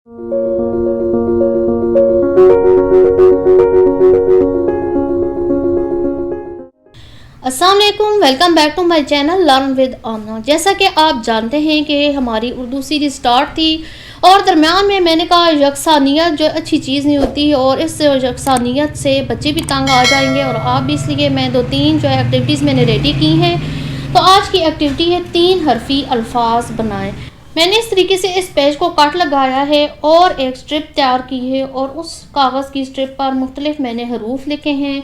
अस्सलाम वालेकुम, welcome back to my channel learn with Amna. जैसा कि आप जानते हैं कि हमारी उर्दू सीरीज़ स्टार्ट थी और दरमियान में मैंने कहा यकसानियत जो अच्छी चीज़ नहीं होती और इस यकसानियत से बच्चे भी तंग आ जाएंगे और आप भी, इसलिए मैं 2-3 जो एक्टिविटीज़ मैंने रेडी की हैं। तो आज की एक्टिविटी है 3 हरफी अल्फाज बनाएं। मैंने इस तरीके से इस पेज को कट लगाया है और एक स्ट्रिप तैयार की है और उस कागज़ की स्ट्रिप पर मुख्तलिफ मैंने हरूफ लिखे हैं।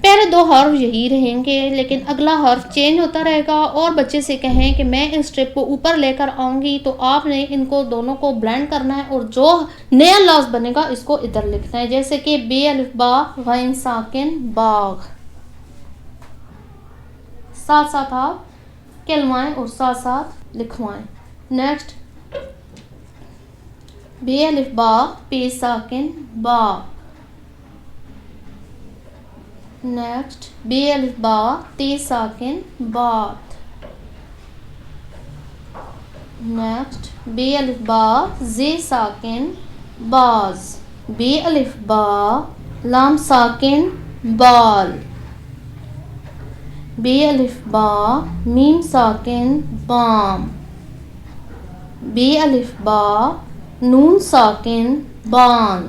पहले 2 हर्फ यही रहेंगे, लेकिन अगला हर्फ चेंज होता रहेगा। और बच्चे से कहें कि मैं इस स्ट्रिप को ऊपर लेकर आऊँगी, तो आपने इनको दोनों को ब्लेंड करना है और जो नया लफ्ज़ बनेगा इसको इधर लिखना है। जैसे कि बे अलिफ बा गैन साकिन बाग, साथ साथ आप कहलवाएं और साथ साथ लिखवाएं। नेक्स्ट बे अलिफ बा पे साकिन बा। नेक्स्ट बे अलिफ बा ते साकिन बात। नेक्स्ट बे अलिफ बा जे साकिन बाज। बे अलिफ बा लाम साकिन बाल। बे अलिफ बा मीम साकिन बाम। बे अलिफ बा नून साकिन बान।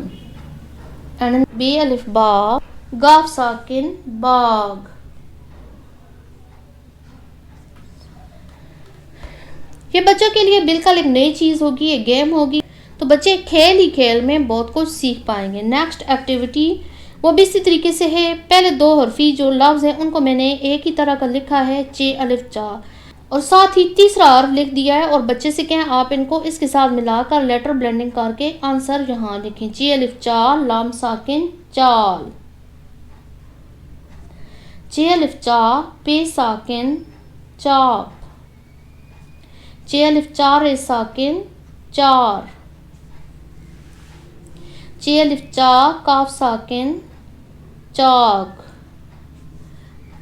एंड बे अलिफ बा गाफ साकिन बाग। ये बच्चों के लिए बिल्कुल एक नई चीज़ होगी, ये गेम होगी, तो बच्चे खेल ही खेल में बहुत कुछ सीख पाएंगे। नेक्स्ट एक्टिविटी वो भी इसी तरीके से है। पहले 2 हरफी जो लफ्ज़ हैं उनको मैंने एक ही तरह का लिखा है, चे अलिफ चा, और साथ ही तीसरा हर्फ लिख दिया है। और बच्चे से कहें आप इनको इसके साथ मिलाकर लेटर ब्लेंडिंग करके आंसर यहाँ लिखें। चे अलिफ चा लाम साकिन चाल। चे अलिफ चा पे साकिन चाप। चे अलिफ चा रे साकिन चार। चे अलिफ चा काफ साकिन चाक।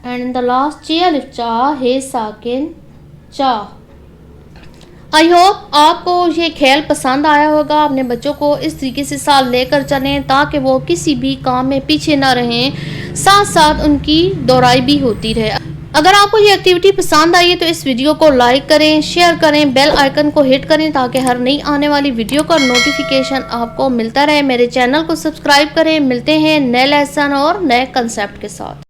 एंड इन द लास्ट चे अलिफ चा हे साकिन चा। आई होप आपको ये खेल पसंद आया होगा। अपने बच्चों को इस तरीके से साथ लेकर चलें ताकि वो किसी भी काम में पीछे ना रहें, साथ साथ उनकी दोहराई भी होती रहे। अगर आपको ये एक्टिविटी पसंद आई है तो इस वीडियो को लाइक करें, शेयर करें, बेल आइकन को हिट करें ताकि हर नई आने वाली वीडियो का नोटिफिकेशन आपको मिलता रहे। मेरे चैनल को सब्सक्राइब करें। मिलते हैं नए लेसन और नए कंसेप्ट के साथ।